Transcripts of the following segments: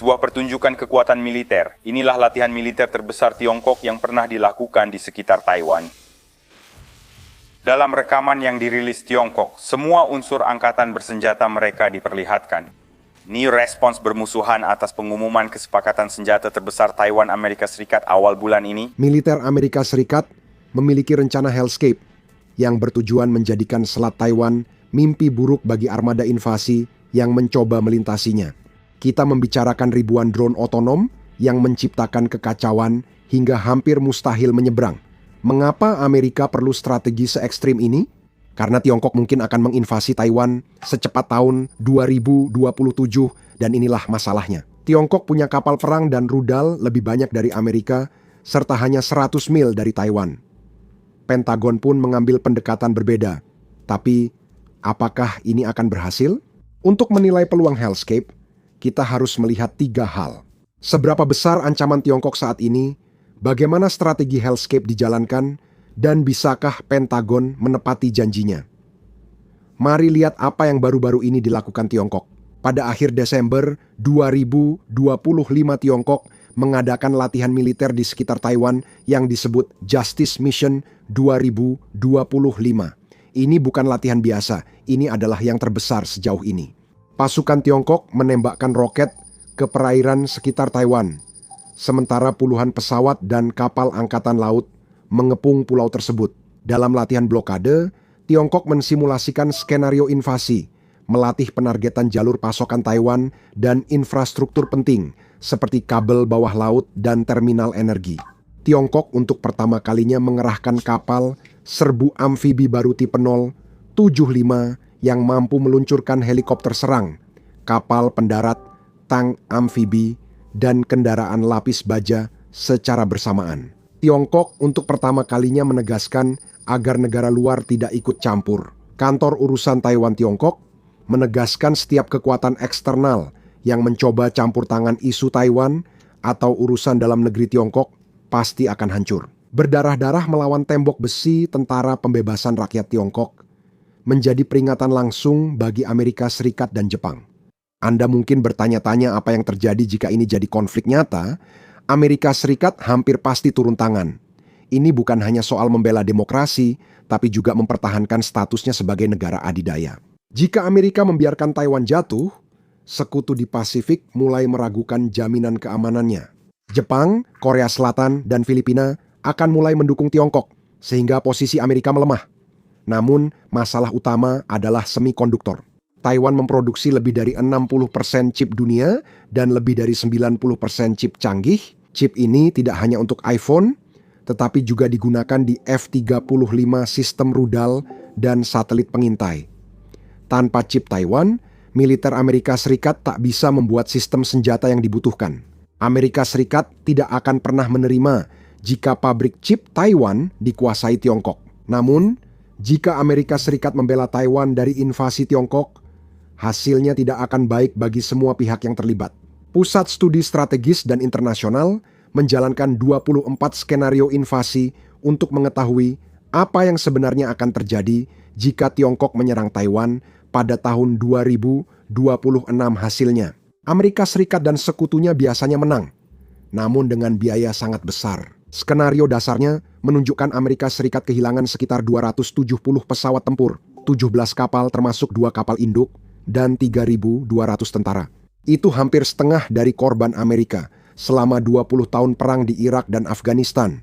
sebuah pertunjukan kekuatan militer. Inilah latihan militer terbesar Tiongkok yang pernah dilakukan di sekitar Taiwan. Dalam rekaman yang dirilis Tiongkok, semua unsur angkatan bersenjata mereka diperlihatkan. Ini respons bermusuhan atas pengumuman kesepakatan senjata terbesar Taiwan Amerika Serikat awal bulan ini. Militer Amerika Serikat memiliki rencana Hellscape yang bertujuan menjadikan Selat Taiwan mimpi buruk bagi armada invasi yang mencoba melintasinya. Kita membicarakan ribuan drone otonom yang menciptakan kekacauan hingga hampir mustahil menyeberang. Mengapa Amerika perlu strategi se-ekstrim ini? Karena Tiongkok mungkin akan menginvasi Taiwan secepat tahun 2027 dan inilah masalahnya. Tiongkok punya kapal perang dan rudal lebih banyak dari Amerika serta hanya 100 mil dari Taiwan. Pentagon pun mengambil pendekatan berbeda. Tapi apakah ini akan berhasil? Untuk menilai peluang Hellscape, kita harus melihat 3 hal. Seberapa besar ancaman Tiongkok saat ini, bagaimana strategi Hellscape dijalankan, dan bisakah Pentagon menepati janjinya? Mari lihat apa yang baru-baru ini dilakukan Tiongkok. Pada akhir Desember 2025 Tiongkok mengadakan latihan militer di sekitar Taiwan yang disebut Justice Mission 2025. Ini bukan latihan biasa, ini adalah yang terbesar sejauh ini. Pasukan Tiongkok menembakkan roket ke perairan sekitar Taiwan, sementara puluhan pesawat dan kapal angkatan laut mengepung pulau tersebut. Dalam latihan blokade, Tiongkok mensimulasikan skenario invasi, melatih penargetan jalur pasokan Taiwan dan infrastruktur penting seperti kabel bawah laut dan terminal energi. Tiongkok untuk pertama kalinya mengerahkan kapal serbu amfibi baru tipe 075 yang mampu meluncurkan helikopter serang, kapal pendarat, tank amfibi, dan kendaraan lapis baja secara bersamaan. Tiongkok untuk pertama kalinya menegaskan agar negara luar tidak ikut campur. Kantor Urusan Taiwan Tiongkok menegaskan setiap kekuatan eksternal yang mencoba campur tangan isu Taiwan atau urusan dalam negeri Tiongkok pasti akan hancur. Berdarah-darah melawan tembok besi tentara pembebasan rakyat Tiongkok menjadi peringatan langsung bagi Amerika Serikat dan Jepang. Anda mungkin bertanya-tanya apa yang terjadi jika ini jadi konflik nyata. Amerika Serikat hampir pasti turun tangan. Ini bukan hanya soal membela demokrasi, tapi juga mempertahankan statusnya sebagai negara adidaya. Jika Amerika membiarkan Taiwan jatuh, sekutu di Pasifik mulai meragukan jaminan keamanannya. Jepang, Korea Selatan, dan Filipina akan mulai mendukung Tiongkok, sehingga posisi Amerika melemah. Namun, masalah utama adalah semikonduktor. Taiwan memproduksi lebih dari 60% chip dunia dan lebih dari 90% chip canggih. Chip ini tidak hanya untuk iPhone, tetapi juga digunakan di F-35 sistem rudal dan satelit pengintai. Tanpa chip Taiwan, militer Amerika Serikat tak bisa membuat sistem senjata yang dibutuhkan. Amerika Serikat tidak akan pernah menerima jika pabrik chip Taiwan dikuasai Tiongkok. Namun, jika Amerika Serikat membela Taiwan dari invasi Tiongkok, hasilnya tidak akan baik bagi semua pihak yang terlibat. Pusat Studi Strategis dan Internasional menjalankan 24 skenario invasi untuk mengetahui apa yang sebenarnya akan terjadi jika Tiongkok menyerang Taiwan pada tahun 2026 hasilnya. Amerika Serikat dan sekutunya biasanya menang, namun dengan biaya sangat besar. Skenario dasarnya menunjukkan Amerika Serikat kehilangan sekitar 270 pesawat tempur, 17 kapal termasuk 2 kapal induk, dan 3.200 tentara. Itu hampir setengah dari korban Amerika selama 20 tahun perang di Irak dan Afghanistan,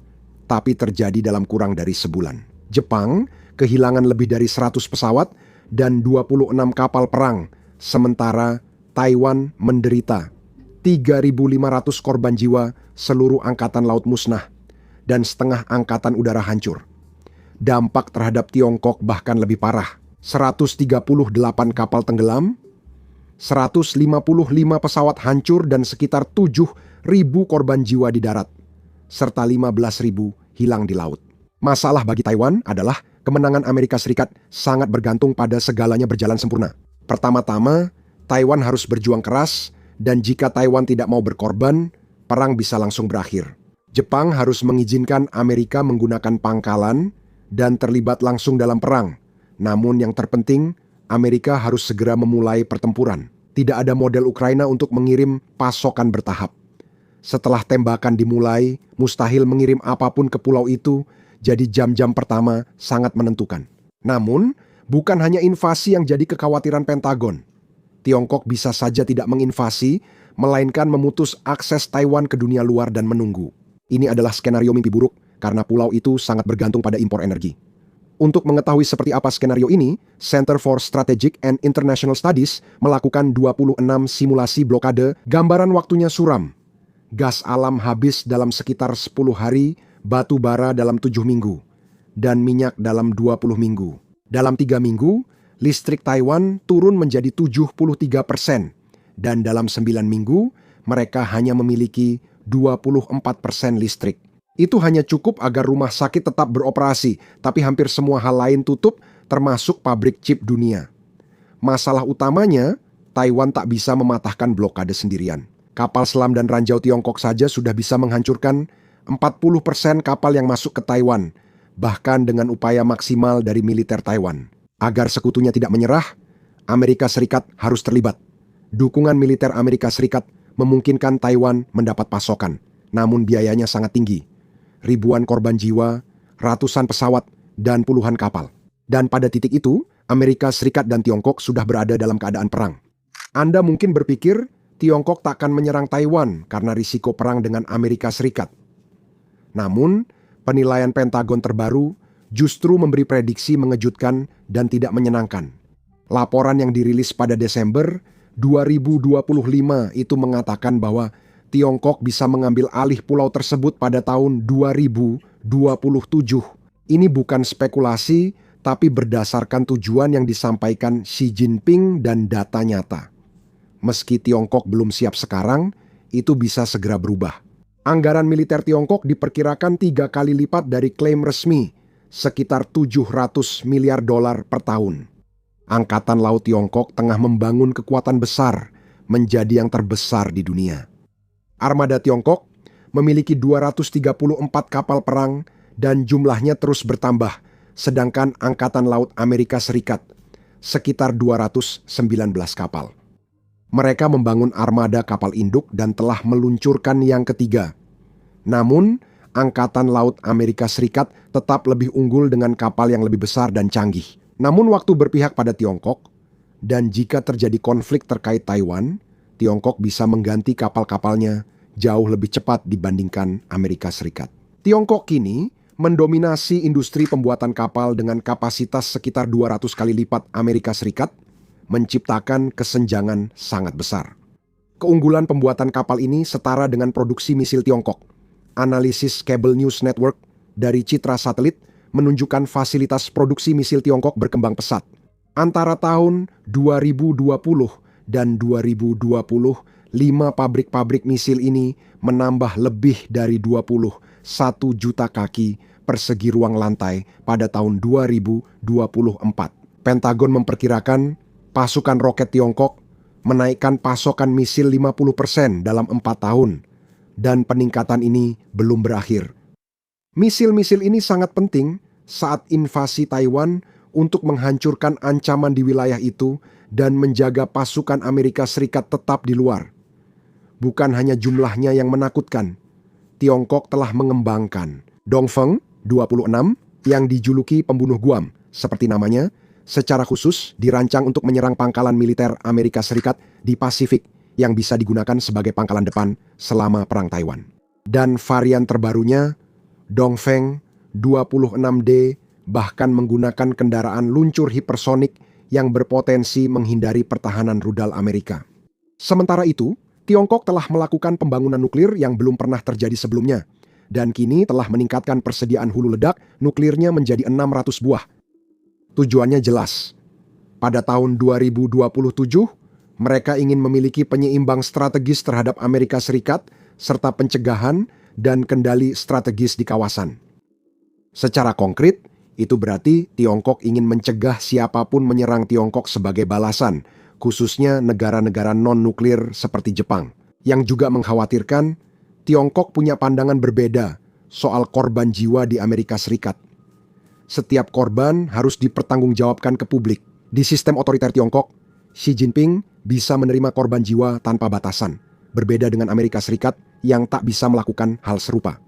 tapi terjadi dalam kurang dari sebulan. Jepang kehilangan lebih dari 100 pesawat dan 26 kapal perang, sementara Taiwan menderita 3.500 korban jiwa, seluruh angkatan laut musnah, dan setengah angkatan udara hancur. Dampak terhadap Tiongkok bahkan lebih parah. 138 kapal tenggelam, 155 pesawat hancur dan sekitar 7.000 korban jiwa di darat, serta 15.000 hilang di laut. Masalah bagi Taiwan adalah kemenangan Amerika Serikat sangat bergantung pada segalanya berjalan sempurna. Pertama-tama, Taiwan harus berjuang keras, dan jika Taiwan tidak mau berkorban, perang bisa langsung berakhir. Jepang harus mengizinkan Amerika menggunakan pangkalan dan terlibat langsung dalam perang. Namun yang terpenting, Amerika harus segera memulai pertempuran. Tidak ada model Ukraina untuk mengirim pasokan bertahap. Setelah tembakan dimulai, mustahil mengirim apapun ke pulau itu, jadi jam-jam pertama sangat menentukan. Namun, bukan hanya invasi yang jadi kekhawatiran Pentagon. Tiongkok bisa saja tidak menginvasi, melainkan memutus akses Taiwan ke dunia luar dan menunggu. Ini adalah skenario mimpi buruk karena pulau itu sangat bergantung pada impor energi. Untuk mengetahui seperti apa skenario ini, Center for Strategic and International Studies melakukan 26 simulasi blokade. Gambaran waktunya suram. Gas alam habis dalam sekitar 10 hari, batu bara dalam 7 minggu, dan minyak dalam 20 minggu. Dalam 3 minggu, listrik Taiwan turun menjadi 73%, dan dalam 9 minggu, mereka hanya memiliki 24% listrik. Itu hanya cukup agar rumah sakit tetap beroperasi, tapi hampir semua hal lain tutup, termasuk pabrik chip dunia. Masalah utamanya, Taiwan tak bisa mematahkan blokade sendirian. Kapal selam dan ranjau Tiongkok saja sudah bisa menghancurkan 40% kapal yang masuk ke Taiwan, bahkan dengan upaya maksimal dari militer Taiwan. Agar sekutunya tidak menyerah, Amerika Serikat harus terlibat. Dukungan militer Amerika Serikat memungkinkan Taiwan mendapat pasokan, namun biayanya sangat tinggi. Ribuan korban jiwa, ratusan pesawat, dan puluhan kapal. Dan pada titik itu, Amerika Serikat dan Tiongkok sudah berada dalam keadaan perang. Anda mungkin berpikir Tiongkok tak akan menyerang Taiwan karena risiko perang dengan Amerika Serikat. Namun, penilaian Pentagon terbaru justru memberi prediksi mengejutkan dan tidak menyenangkan. Laporan yang dirilis pada Desember 2025 itu mengatakan bahwa Tiongkok bisa mengambil alih pulau tersebut pada tahun 2027. Ini bukan spekulasi, tapi berdasarkan tujuan yang disampaikan Xi Jinping dan data nyata. Meski Tiongkok belum siap sekarang, itu bisa segera berubah. Anggaran militer Tiongkok diperkirakan 3 kali lipat dari klaim resmi, sekitar 700 miliar dolar per tahun. Angkatan Laut Tiongkok tengah membangun kekuatan besar, menjadi yang terbesar di dunia. Armada Tiongkok memiliki 234 kapal perang dan jumlahnya terus bertambah, sedangkan Angkatan Laut Amerika Serikat sekitar 219 kapal. Mereka membangun armada kapal induk dan telah meluncurkan yang ketiga. Namun, Angkatan Laut Amerika Serikat tetap lebih unggul dengan kapal yang lebih besar dan canggih. Namun waktu berpihak pada Tiongkok, dan jika terjadi konflik terkait Taiwan, Tiongkok bisa mengganti kapal-kapalnya jauh lebih cepat dibandingkan Amerika Serikat. Tiongkok kini mendominasi industri pembuatan kapal dengan kapasitas sekitar 200 kali lipat Amerika Serikat, menciptakan kesenjangan sangat besar. Keunggulan pembuatan kapal ini setara dengan produksi misil Tiongkok. Analisis Cable News Network dari Citra Satelit menunjukkan fasilitas produksi misil Tiongkok berkembang pesat. Antara tahun 2020 dan 2020, 5 pabrik-pabrik misil ini menambah lebih dari 21 juta kaki persegi ruang lantai pada tahun 2024. Pentagon memperkirakan pasukan roket Tiongkok menaikkan pasokan misil 50% dalam 4 tahun, dan peningkatan ini belum berakhir. Misil-misil ini sangat penting saat invasi Taiwan untuk menghancurkan ancaman di wilayah itu dan menjaga pasukan Amerika Serikat tetap di luar. Bukan hanya jumlahnya yang menakutkan, Tiongkok telah mengembangkan Dongfeng 26 yang dijuluki pembunuh Guam, seperti namanya, secara khusus dirancang untuk menyerang pangkalan militer Amerika Serikat di Pasifik yang bisa digunakan sebagai pangkalan depan selama Perang Taiwan. Dan varian terbarunya, Dongfeng 26D, bahkan menggunakan kendaraan luncur hipersonik yang berpotensi menghindari pertahanan rudal Amerika. Sementara itu, Tiongkok telah melakukan pembangunan nuklir yang belum pernah terjadi sebelumnya, dan kini telah meningkatkan persediaan hulu ledak nuklirnya menjadi 600 buah. Tujuannya jelas. Pada tahun 2027, mereka ingin memiliki penyeimbang strategis terhadap Amerika Serikat, serta pencegahan dan kendali strategis di kawasan. Secara konkret, itu berarti Tiongkok ingin mencegah siapapun menyerang Tiongkok sebagai balasan, khususnya negara-negara non-nuklir seperti Jepang, yang juga mengkhawatirkan Tiongkok punya pandangan berbeda soal korban jiwa di Amerika Serikat. Setiap korban harus dipertanggungjawabkan ke publik. Di sistem otoriter Tiongkok, Xi Jinping bisa menerima korban jiwa tanpa batasan, berbeda dengan Amerika Serikat yang tak bisa melakukan hal serupa.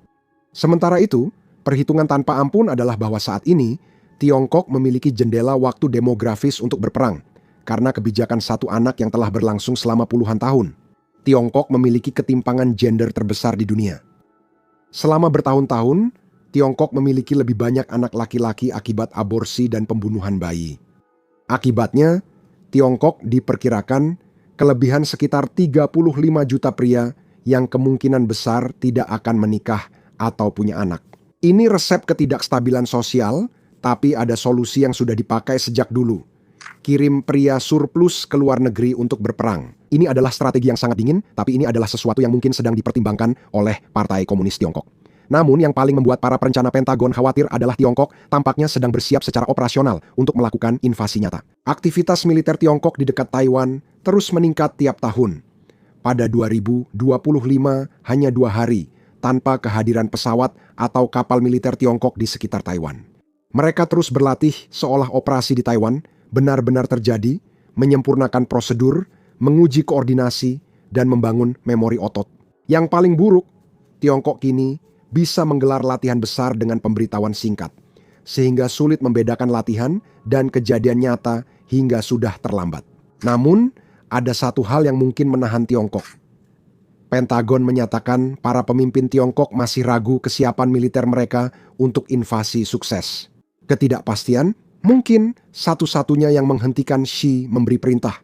Sementara itu, perhitungan tanpa ampun adalah bahwa saat ini, Tiongkok memiliki jendela waktu demografis untuk berperang, karena kebijakan satu anak yang telah berlangsung selama puluhan tahun. Tiongkok memiliki ketimpangan gender terbesar di dunia. Selama bertahun-tahun, Tiongkok memiliki lebih banyak anak laki-laki akibat aborsi dan pembunuhan bayi. Akibatnya, Tiongkok diperkirakan kelebihan sekitar 35 juta pria yang kemungkinan besar tidak akan menikah atau punya anak. Ini resep ketidakstabilan sosial, tapi ada solusi yang sudah dipakai sejak dulu. Kirim pria surplus ke luar negeri untuk berperang. Ini adalah strategi yang sangat dingin, tapi ini adalah sesuatu yang mungkin sedang dipertimbangkan oleh Partai Komunis Tiongkok. Namun yang paling membuat para perencana Pentagon khawatir adalah Tiongkok tampaknya sedang bersiap secara operasional untuk melakukan invasi nyata. Aktivitas militer Tiongkok di dekat Taiwan terus meningkat tiap tahun. Pada 2025 hanya 2 hari tanpa kehadiran pesawat atau kapal militer Tiongkok di sekitar Taiwan. Mereka terus berlatih seolah operasi di Taiwan benar-benar terjadi, menyempurnakan prosedur, menguji koordinasi, dan membangun memori otot. Yang paling buruk, Tiongkok kini bisa menggelar latihan besar dengan pemberitahuan singkat, sehingga sulit membedakan latihan dan kejadian nyata hingga sudah terlambat. Namun, ada satu hal yang mungkin menahan Tiongkok. Pentagon menyatakan para pemimpin Tiongkok masih ragu kesiapan militer mereka untuk invasi sukses. Ketidakpastian mungkin satu-satunya yang menghentikan Xi memberi perintah.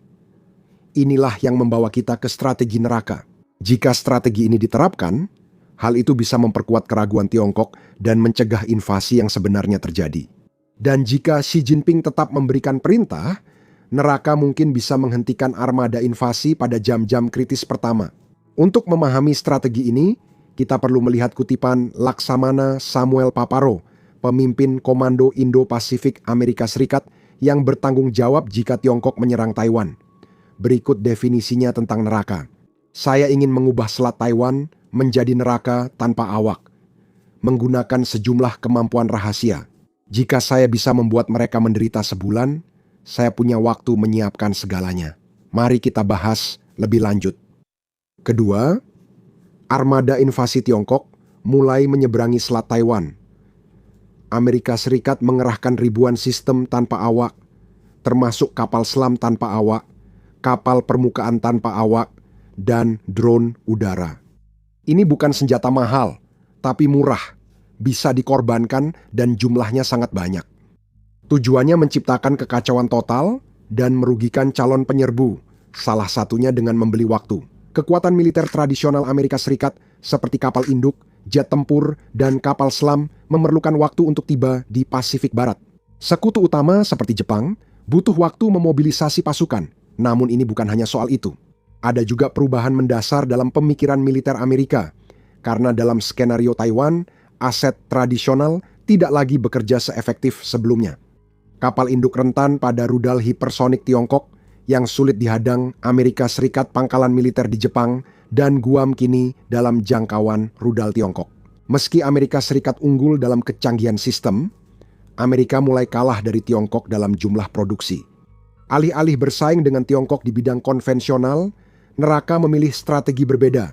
Inilah yang membawa kita ke strategi neraka. Jika strategi ini diterapkan, hal itu bisa memperkuat keraguan Tiongkok dan mencegah invasi yang sebenarnya terjadi. Dan jika Xi Jinping tetap memberikan perintah, neraka mungkin bisa menghentikan armada invasi pada jam-jam kritis pertama. Untuk memahami strategi ini, kita perlu melihat kutipan Laksamana Samuel Paparo, pemimpin Komando Indo-Pasifik Amerika Serikat yang bertanggung jawab jika Tiongkok menyerang Taiwan. Berikut definisinya tentang neraka. Saya ingin mengubah Selat Taiwan menjadi neraka tanpa awak, menggunakan sejumlah kemampuan rahasia. Jika saya bisa membuat mereka menderita sebulan, saya punya waktu menyiapkan segalanya. Mari kita bahas lebih lanjut. Kedua, armada invasi Tiongkok mulai menyeberangi Selat Taiwan. Amerika Serikat mengerahkan ribuan sistem tanpa awak, termasuk kapal selam tanpa awak, kapal permukaan tanpa awak, dan drone udara. Ini bukan senjata mahal, tapi murah, bisa dikorbankan dan jumlahnya sangat banyak. Tujuannya menciptakan kekacauan total dan merugikan calon penyerbu, salah satunya dengan membeli waktu. Kekuatan militer tradisional Amerika Serikat seperti kapal induk, jet tempur, dan kapal selam memerlukan waktu untuk tiba di Pasifik Barat. Sekutu utama seperti Jepang butuh waktu memobilisasi pasukan, namun ini bukan hanya soal itu. Ada juga perubahan mendasar dalam pemikiran militer Amerika, karena dalam skenario Taiwan, aset tradisional tidak lagi bekerja seefektif sebelumnya. Kapal induk rentan pada rudal hipersonik Tiongkok yang sulit dihadang Amerika Serikat pangkalan militer di Jepang dan Guam kini dalam jangkauan rudal Tiongkok. Meski Amerika Serikat unggul dalam kecanggihan sistem, Amerika mulai kalah dari Tiongkok dalam jumlah produksi. Alih-alih bersaing dengan Tiongkok di bidang konvensional, neraka memilih strategi berbeda.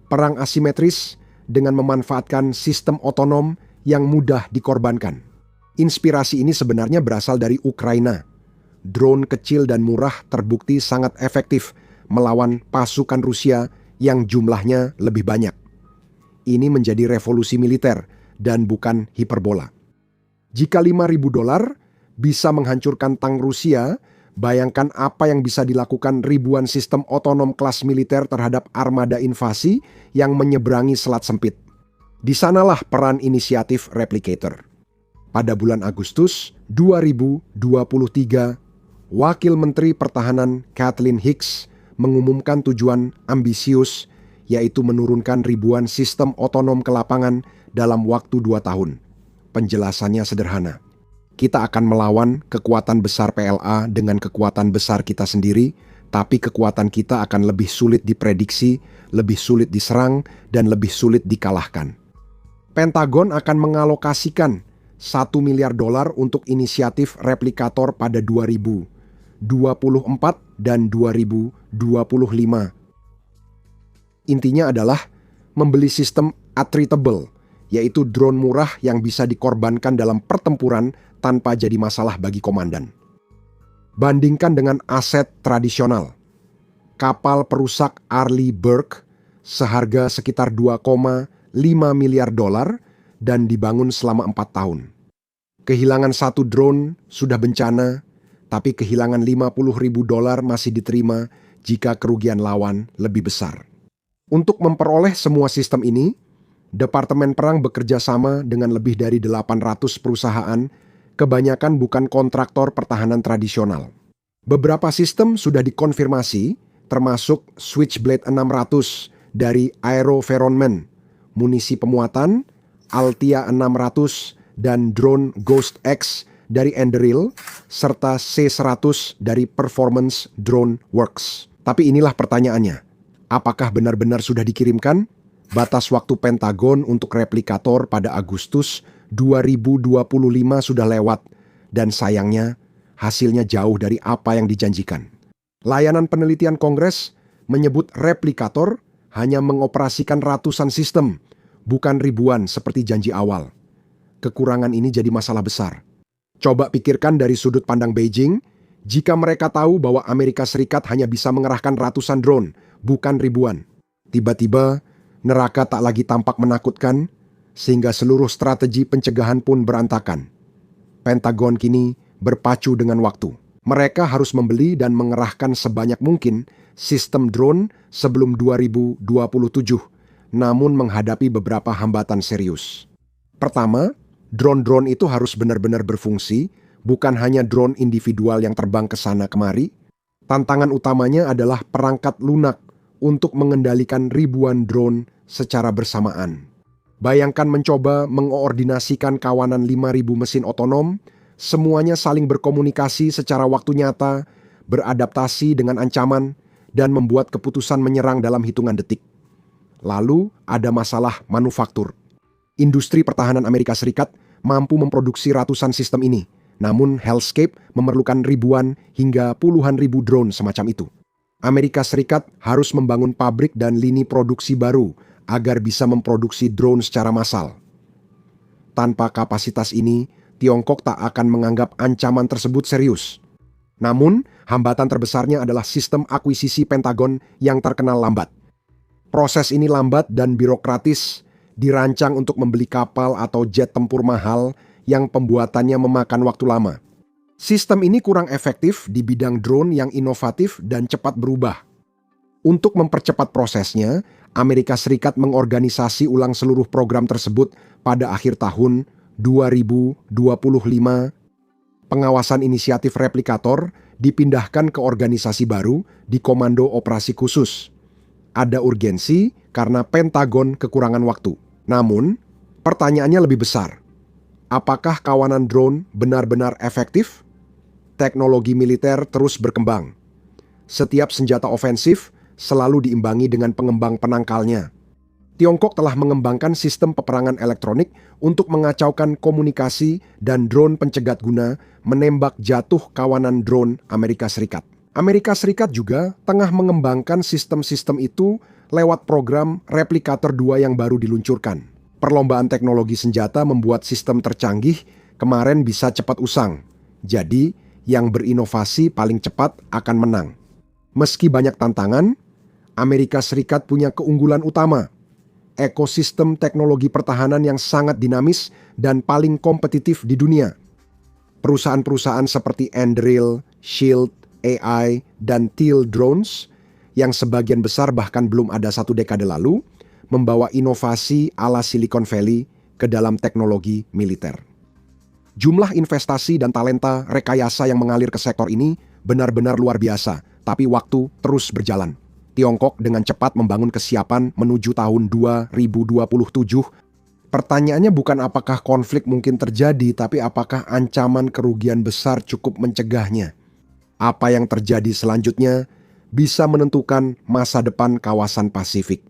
Perang asimetris dengan memanfaatkan sistem otonom yang mudah dikorbankan. Inspirasi ini sebenarnya berasal dari Ukraina. Drone kecil dan murah terbukti sangat efektif melawan pasukan Rusia yang jumlahnya lebih banyak. Ini menjadi revolusi militer dan bukan hiperbola. Jika $5.000 bisa menghancurkan tank Rusia, bayangkan apa yang bisa dilakukan ribuan sistem otonom kelas militer terhadap armada invasi yang menyeberangi selat sempit. Di sanalah peran inisiatif Replicator. Pada bulan Agustus 2023, Wakil Menteri Pertahanan Kathleen Hicks mengumumkan tujuan ambisius, yaitu menurunkan ribuan sistem otonom ke lapangan dalam waktu 2 tahun. Penjelasannya sederhana. Kita akan melawan kekuatan besar PLA dengan kekuatan besar kita sendiri, tapi kekuatan kita akan lebih sulit diprediksi, lebih sulit diserang, dan lebih sulit dikalahkan. Pentagon akan mengalokasikan $1 miliar untuk inisiatif Replicator pada 2024. dan 2025. Intinya adalah membeli sistem attritable, yaitu drone murah yang bisa dikorbankan dalam pertempuran tanpa jadi masalah bagi komandan. Bandingkan dengan aset tradisional. Kapal perusak Arleigh Burke seharga sekitar 2,5 miliar dolar dan dibangun selama 4 tahun. Kehilangan satu drone sudah bencana, tapi kehilangan 50.000 dolar masih diterima jika kerugian lawan lebih besar. Untuk memperoleh semua sistem ini, Departemen Perang bekerja sama dengan lebih dari 800 perusahaan, kebanyakan bukan kontraktor pertahanan tradisional. Beberapa sistem sudah dikonfirmasi, termasuk Switchblade 600 dari AeroVironment, munisi pemuatan, Altia 600, dan drone Ghost X dari Anduril, serta C100 dari Performance Drone Works. Tapi inilah pertanyaannya. Apakah benar-benar sudah dikirimkan? Batas waktu Pentagon untuk replikator pada Agustus 2025 sudah lewat, dan sayangnya hasilnya jauh dari apa yang dijanjikan. Layanan Penelitian Kongres menyebut replikator hanya mengoperasikan ratusan sistem, bukan ribuan seperti janji awal. Kekurangan ini jadi masalah besar. Coba pikirkan dari sudut pandang Beijing, jika mereka tahu bahwa Amerika Serikat hanya bisa mengerahkan ratusan drone, bukan ribuan. Tiba-tiba, neraka tak lagi tampak menakutkan, sehingga seluruh strategi pencegahan pun berantakan. Pentagon kini berpacu dengan waktu. Mereka harus membeli dan mengerahkan sebanyak mungkin sistem drone sebelum 2027, namun menghadapi beberapa hambatan serius. Pertama, drone-drone itu harus benar-benar berfungsi, bukan hanya drone individual yang terbang ke sana kemari. Tantangan utamanya adalah perangkat lunak untuk mengendalikan ribuan drone secara bersamaan. Bayangkan mencoba mengoordinasikan kawanan 5.000 mesin otonom, semuanya saling berkomunikasi secara waktu nyata, beradaptasi dengan ancaman, dan membuat keputusan menyerang dalam hitungan detik. Lalu ada masalah manufaktur. Industri pertahanan Amerika Serikat mampu memproduksi ratusan sistem ini, namun Hellscape memerlukan ribuan hingga puluhan ribu drone semacam itu. Amerika Serikat harus membangun pabrik dan lini produksi baru agar bisa memproduksi drone secara massal. Tanpa kapasitas ini, Tiongkok tak akan menganggap ancaman tersebut serius. Namun, hambatan terbesarnya adalah sistem akuisisi Pentagon yang terkenal lambat. Proses ini lambat dan birokratis, dirancang untuk membeli kapal atau jet tempur mahal yang pembuatannya memakan waktu lama. Sistem ini kurang efektif di bidang drone yang inovatif dan cepat berubah. Untuk mempercepat prosesnya, Amerika Serikat mengorganisasi ulang seluruh program tersebut pada akhir tahun 2025. Pengawasan inisiatif replikator dipindahkan ke organisasi baru di Komando Operasi Khusus. Ada urgensi karena Pentagon kekurangan waktu. Namun, pertanyaannya lebih besar. Apakah kawanan drone benar-benar efektif? Teknologi militer terus berkembang. Setiap senjata ofensif selalu diimbangi dengan pengembang penangkalnya. Tiongkok telah mengembangkan sistem peperangan elektronik untuk mengacaukan komunikasi dan drone pencegat guna menembak jatuh kawanan drone Amerika Serikat. Amerika Serikat juga tengah mengembangkan sistem-sistem itu lewat program Replikator 2 yang baru diluncurkan. Perlombaan teknologi senjata membuat sistem tercanggih kemarin bisa cepat usang. Jadi, yang berinovasi paling cepat akan menang. Meski banyak tantangan, Amerika Serikat punya keunggulan utama. Ekosistem teknologi pertahanan yang sangat dinamis dan paling kompetitif di dunia. Perusahaan-perusahaan seperti Anduril, Shield, AI, dan Teal Drones, yang sebagian besar bahkan belum ada 1 dekade lalu, membawa inovasi ala Silicon Valley ke dalam teknologi militer. Jumlah investasi dan talenta rekayasa yang mengalir ke sektor ini benar-benar luar biasa, tapi waktu terus berjalan. Tiongkok dengan cepat membangun kesiapan menuju tahun 2027. Pertanyaannya bukan apakah konflik mungkin terjadi, tapi apakah ancaman kerugian besar cukup mencegahnya. Apa yang terjadi selanjutnya bisa menentukan masa depan kawasan Pasifik.